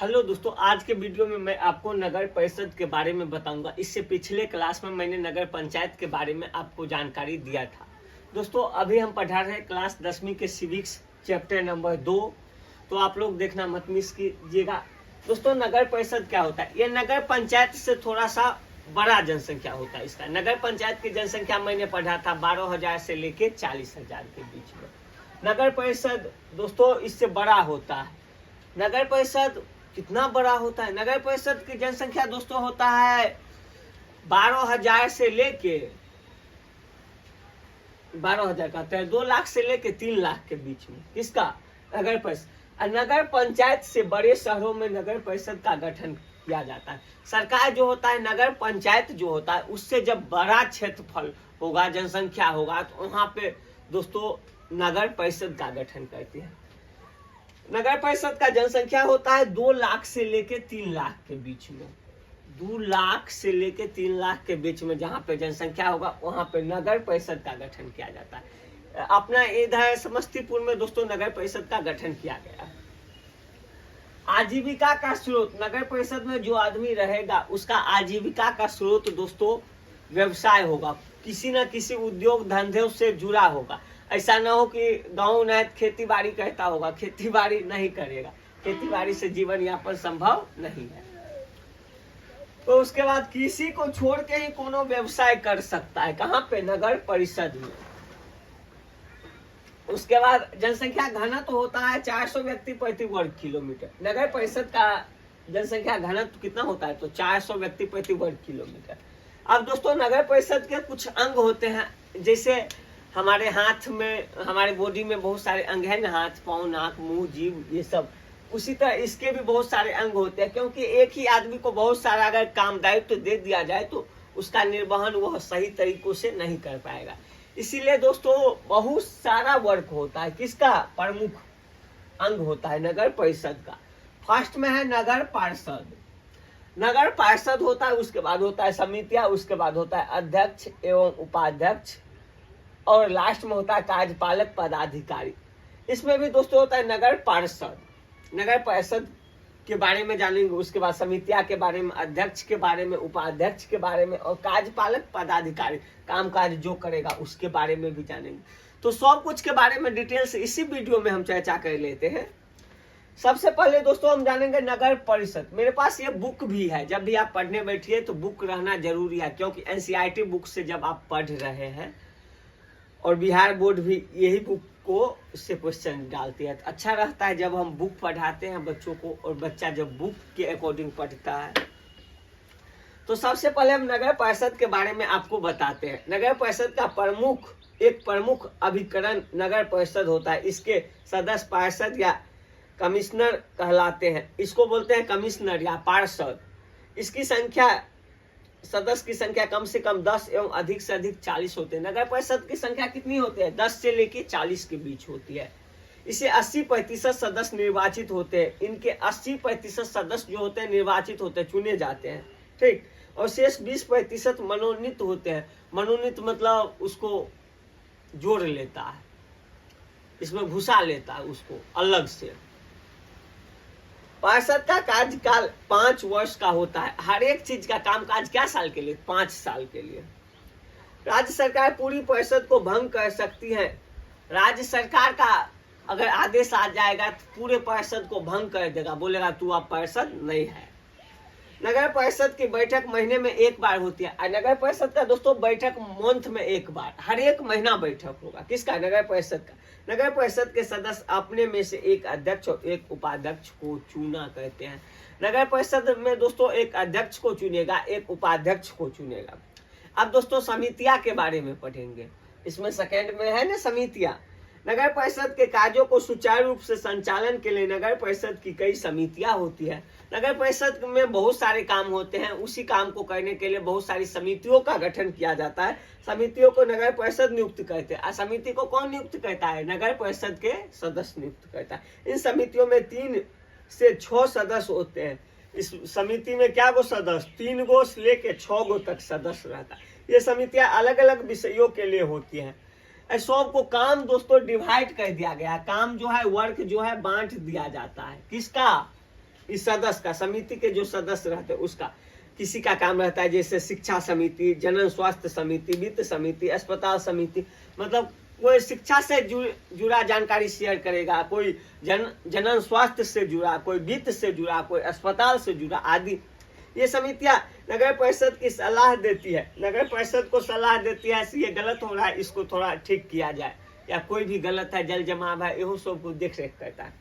Hello दोस्तों, आज के वीडियो में मैं आपको नगर परिषद के बारे में बताऊंगा। इससे पिछले क्लास में मैंने नगर पंचायत के बारे में आपको जानकारी दिया था। दोस्तों अभी हम पढ़ा रहे हैं क्लास 10वीं के सिविक्स चैप्टर नंबर 2, तो आप लोग देखना मत मिस कीजिएगा। दोस्तों नगर परिषद क्या होता है? ये नगर पंचायत से थोड़ा सा बड़ा जनसंख्या होता है। इसका नगर पंचायत की जनसंख्या मैंने पढ़ा था 12,000 से लेके 40,000 के बीच में। नगर परिषद दोस्तों इससे बड़ा होता है। नगर परिषद कितना बड़ा होता है? नगर परिषद की जनसंख्या दोस्तों होता है 12,000 से लेके 12,000 कहते हैं 2 लाख से लेके 3 लाख के बीच में। किसका? नगर परिषद। नगर पंचायत से बड़े शहरों में नगर परिषद का गठन किया जाता है। सरकार जो होता है, नगर पंचायत जो होता है, उससे जब बड़ा क्षेत्रफल होगा, जनसंख्या होगा, तो वहां पे दोस्तों नगर परिषद का गठन करती है। नगर परिषद का जनसंख्या होता है 2 लाख से लेके 3 लाख के बीच में। 2 लाख से लेके 3 लाख के बीच में जहाँ पे जनसंख्या होगा वहां पे नगर परिषद का गठन किया जाता है। अपना इधर समस्तीपुर में दोस्तों नगर परिषद का गठन किया गया। आजीविका का स्रोत, नगर परिषद में जो आदमी रहेगा उसका आजीविका का स्रोत दोस्तों व्यवसाय होगा, किसी न किसी उद्योग धंधे से जुड़ा होगा। ऐसा ना हो कि गाँव न खेती बाड़ी करता होगा, खेती बाड़ी नहीं करेगा, खेती बाड़ी से जीवन यापन संभव नहीं है। तो उसके बाद किसी को छोड़ के ही कोनो व्यवसाय कर सकता है। कहाँ पे? नगर परिषद में। उसके बाद जनसंख्या घनत्व होता है 400 व्यक्ति प्रति वर्ग किलोमीटर। नगर परिषद का जनसंख्या घनत्व कितना होता है? तो 400 व्यक्ति प्रति वर्ग किलोमीटर। अब दोस्तों नगर परिषद के कुछ अंग होते हैं, जैसे हमारे हाथ में, हमारे बॉडी में बहुत सारे अंग हैं, हाथ पाँव नाक मुंह जीभ ये सब। उसी तरह इसके भी बहुत सारे अंग होते हैं, क्योंकि एक ही आदमी को बहुत सारा अगर काम दायित्व दे दिया जाए तो उसका निर्वहन वह सही तरीकों से नहीं कर पाएगा। इसीलिए दोस्तों बहुत सारा वर्क होता है। किसका? प्रमुख अंग होता है नगर परिषद का। फर्स्ट में है नगर पार्षद। नगर पार्षद होता है, उसके बाद होता है समितियां, उसके बाद होता है अध्यक्ष एवं उपाध्यक्ष, और लास्ट में होता है कार्यपालक पदाधिकारी। इसमें भी दोस्तों होता है नगर पार्षद। नगर परिषद के बारे में जानेंगे, उसके बाद समितियां के बारे में, अध्यक्ष के बारे में, उपाध्यक्ष के बारे में, और कार्यपालक पदाधिकारी कामकाज जो करेगा उसके बारे में भी जानेंगे। तो सब कुछ के बारे में डिटेल से इसी वीडियो में हम चर्चा कर लेते हैं। सबसे पहले दोस्तों हम जानेंगे नगर परिषद। मेरे पास ये बुक भी है, जब भी आप पढ़ने बैठिए तो बुक रहना जरूरी है, क्योंकि एनसीईआरटी बुक से जब आप पढ़ रहे हैं और बिहार बोर्ड भी यही बुक को से क्वेश्चन डालती है, तो अच्छा रहता है जब हम बुक पढ़ाते हैं बच्चों को और बच्चा जब बुक के अकॉर्डिंग पढ़ता है। तो सबसे पहले हम नगर परिषद के बारे में आपको बताते हैं। नगर परिषद का एक प्रमुख अभिकरण नगर परिषद होता है। इसके सदस्य पार्षद या कमिश्नर कहलाते हैं। इसको बोलते हैं कमिश्नर या पार्षद। इसकी संख्या, सदस्य की संख्या कम से कम 10 एवं अधिक से अधिक 40 होते हैं। नगर परिषद की संख्या कितनी होती है? 10 से लेके 40 के बीच होती है। इसे 80% सदस्य निर्वाचित होते हैं। इनके 80% सदस्य जो होते हैं निर्वाचित होते हैं, चुने जाते हैं, ठीक। और शेष 20% मनोनीत होते हैं। मनोनीत मतलब उसको जोड़ लेता है, इसमें घुसा लेता है उसको अलग से। पार्षद का कार्यकाल 5 वर्ष का होता है। हर एक चीज का कामकाज क्या साल के लिए? 5 साल के लिए। राज्य सरकार पूरी परिषद को भंग कर सकती है। राज्य सरकार का अगर आदेश आ जाएगा तो पूरे परिषद को भंग कर देगा, बोलेगा तू अब परिषद नहीं है। नगर परिषद की बैठक महीने में 1 बार होती है। नगर परिषद का दोस्तों बैठक मंथ में 1 बार, हर एक महीना बैठक होगा। किसका? नगर परिषद का। नगर परिषद के सदस्य अपने में से एक अध्यक्ष और एक उपाध्यक्ष को चुना करते हैं। नगर परिषद में दोस्तों एक अध्यक्ष को चुनेगा, एक उपाध्यक्ष को चुनेगा। अब दोस्तों समितियां के बारे में पढ़ेंगे। इसमें सेकेंड में है ना समितियां। नगर परिषद के कार्यों को सुचारू रूप से संचालन के लिए नगर परिषद की कई समितियां होती है। नगर परिषद में बहुत सारे काम होते हैं, उसी काम को करने के लिए बहुत सारी समितियों का गठन किया जाता है। समितियों को नगर परिषद नियुक्त करते हैं। समिति को कौन नियुक्त करता है? नगर परिषद के सदस्य नियुक्त करता है। इन समितियों में 3 से 6 सदस्य होते हैं। इस समिति में क्या गो सदस्य? 3 गो से लेके 6 गो तक सदस्य रहता है। ये समितियां अलग अलग विषयों के लिए होती है। सबको काम दोस्तों डिवाइड कर दिया गया। काम जो है, वर्क जो है बांट दिया जाता है। किसका? इस सदस्य का, समिति के जो सदस्य रहते हैं उसका किसी का काम रहता है, जैसे शिक्षा समिति, जनन स्वास्थ्य समिति, वित्त समिति, अस्पताल समिति, मतलब कोई शिक्षा से जुड़ा जानकारी शेयर करेगा, कोई जनन स्वास्थ्य से जुड़ा, कोई वित्त से जुड़ा, कोई अस्पताल से जुड़ा आदि। ये समितियां नगर परिषद की सलाह देती है, नगर परिषद को सलाह देती है ये गलत हो रहा है, इसको थोड़ा ठीक किया जाए, या कोई भी गलत है, जल जमाव है, यही सब कुछ देख रेख करता है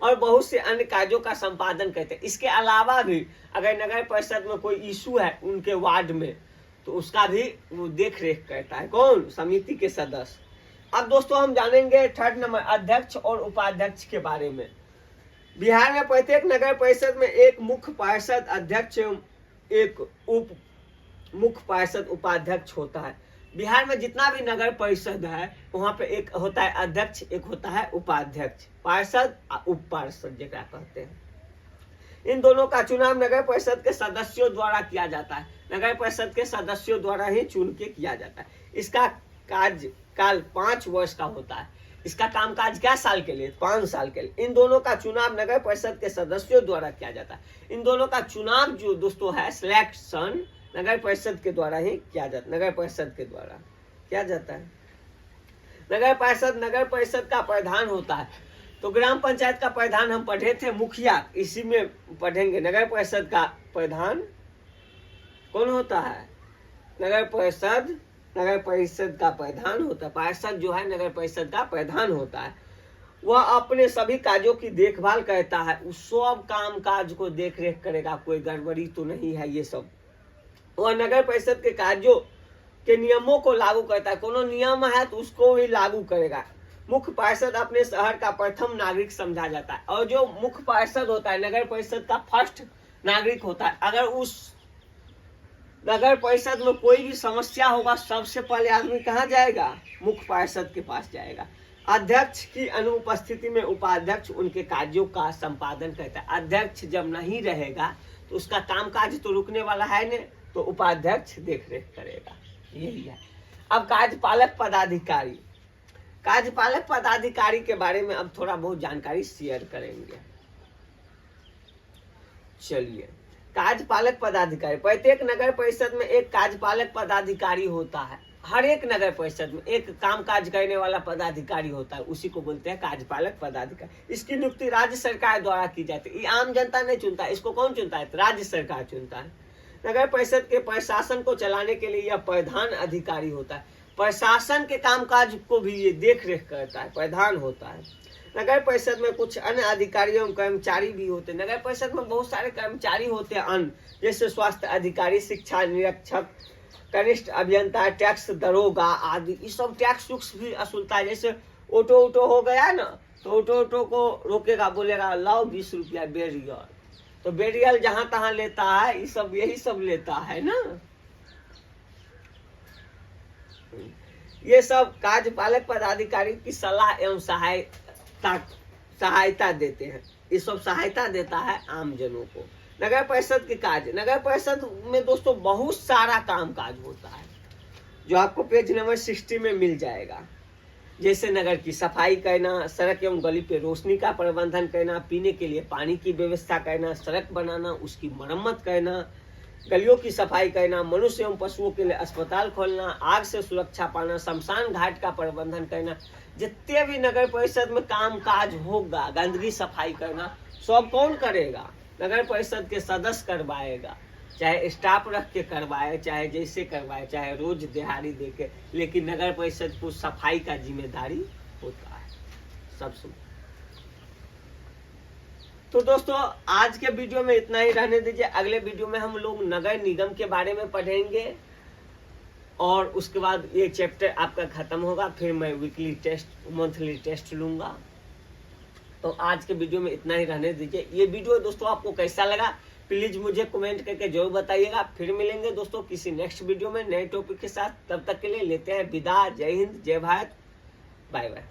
और बहुत से अन्य कार्यों का संपादन करते हैं। इसके अलावा भी अगर नगर परिषद में कोई इशू है उनके वार्ड में तो उसका भी वो देख रेख करता है। कौन? समिति के सदस्य। अब दोस्तों हम जानेंगे 3rd नंबर अध्यक्ष और उपाध्यक्ष के बारे में। बिहार में प्रत्येक नगर परिषद में एक मुख्य पार्षद अध्यक्ष एवं एक उप मुख्य पार्षद उपाध्यक्ष होता है। बिहार में जितना भी नगर परिषद है वहां पे एक होता है अध्यक्ष, एक होता है उपाध्यक्ष, पार्षद उप पार्षद जेकरा कहते हैं। इन दोनों का चुनाव नगर परिषद के सदस्यों द्वारा किया जाता है, नगर परिषद के सदस्यों द्वारा ही चुन के किया जाता है। इसका कार्यकाल 5 वर्ष का होता है। इसका कामकाज क्या साल के लिए? 5 साल के लिए। इन दोनों का चुनाव नगर परिषद के सदस्यों द्वारा किया जाता है। इन दोनों का चुनाव जो दोस्तों है सिलेक्शन नगर परिषद के द्वारा ही किया जाता है, नगर परिषद के द्वारा किया जाता है। नगर परिषद का प्रधान होता है। तो ग्राम पंचायत का प्रधान हम पढ़े थे, मुखिया, इसी में पढ़ेंगे। नगर परिषद का प्रधान कौन होता है? नगर परिषद का प्रधान होता है। पार्षद जो है नगर परिषद का प्रधान होता है। वह अपने सभी कार्यों की देखभाल करता है, उस सब काम काज को देख रेख करेगा, कोई गड़बड़ी तो नहीं है ये सब। वह नगर परिषद के कार्यों के नियमों को लागू करता है, कोनो नियम है तो उसको भी लागू करेगा। मुख्य पार्षद अपने शहर का प्रथम नागरिक समझा जाता है, और जो मुख्य पार्षद होता है नगर परिषद का फर्स्ट नागरिक होता है। अगर उस नगर परिषद में कोई भी समस्या होगा सबसे पहले आदमी कहाँ जाएगा? मुख्य पार्षद के पास जाएगा। अध्यक्ष की अनुपस्थिति में उपाध्यक्ष उनके कार्यों का संपादन करता है। अध्यक्ष जब नहीं रहेगा तो उसका कामकाज तो रुकने वाला है नहीं, तो उपाध्यक्ष देख रेख करेगा, यही है। अब कार्यपालक पदाधिकारी के बारे में अब थोड़ा बहुत जानकारी शेयर करेंगे। चलिए, कार्यपालक पदाधिकारी, प्रत्येक नगर परिषद में एक कार्यपालक पदाधिकारी होता है। हर एक नगर परिषद में एक कामकाज करने वाला पदाधिकारी होता है, उसी को बोलते हैं कार्यपालक पदाधिकारी। इसकी नियुक्ति राज्य सरकार द्वारा की जाती है। ये आम जनता नहीं चुनता है, इसको कौन चुनता है? राज्य सरकार चुनता है। नगर परिषद के प्रशासन को चलाने के लिए यह प्रधान अधिकारी होता है। प्रशासन के कामकाज को भी ये देख रेख करता है, प्रधान होता है। नगर परिषद में कुछ अन्य अधिकारी एवं कर्मचारी भी होते हैं। नगर परिषद में बहुत सारे कर्मचारी होते हैं अन्य, जैसे स्वास्थ्य अधिकारी, शिक्षा निरीक्षक, कनिष्ठ अभियंता, टैक्स दरोगा आदि। ये सब टैक्स भी असुलता है। जैसे ऑटो हो गया ना, तो ऑटो को रोकेगा, बोलेगा लाओ 20 रुपया बेरियल, तो बेरियल जहां तहां लेता है, ये सब यही सब लेता है ना। ये सब कार्यपालक पदाधिकारी की सलाह एवं सहायता देते हैं। ये सब सहायता देता है आम जनों को। नगर परिषद के कार्य, नगर परिषद में दोस्तों बहुत सारा काम काज होता है, जो आपको पेज नंबर 60 में मिल जाएगा। जैसे नगर की सफाई करना, सड़क एवं गली पे रोशनी का प्रबंधन करना, पीने के लिए पानी की व्यवस्था करना, सड़क बनाना, उसकी मरम्मत करना, गलियों की सफाई करना, मनुष्य एवं पशुओं के लिए अस्पताल खोलना, आग से सुरक्षा पाना, शमशान घाट का प्रबंधन करना। जितने भी नगर परिषद में काम काज होगा, गंदगी सफाई करना, सब कौन करेगा? नगर परिषद के सदस्य करवाएगा, चाहे स्टाफ रख के करवाए, चाहे जैसे करवाए, चाहे रोज दिहाड़ी देके, लेकिन नगर परिषद को सफाई का जिम्मेदारी होता है सबसे। तो दोस्तों आज के वीडियो में इतना ही रहने दीजिए। अगले वीडियो में हम लोग नगर निगम के बारे में पढ़ेंगे और उसके बाद ये चैप्टर आपका खत्म होगा। फिर मैं वीकली टेस्ट, मंथली टेस्ट लूंगा। तो आज के वीडियो में इतना ही रहने दीजिए। ये वीडियो दोस्तों आपको कैसा लगा प्लीज मुझे कमेंट करके जरूर बताइएगा। फिर मिलेंगे दोस्तों किसी नेक्स्ट वीडियो में नए टॉपिक के साथ। तब तक के लिए लेते हैं विदा। जय हिंद, जय भारत, बाय बाय।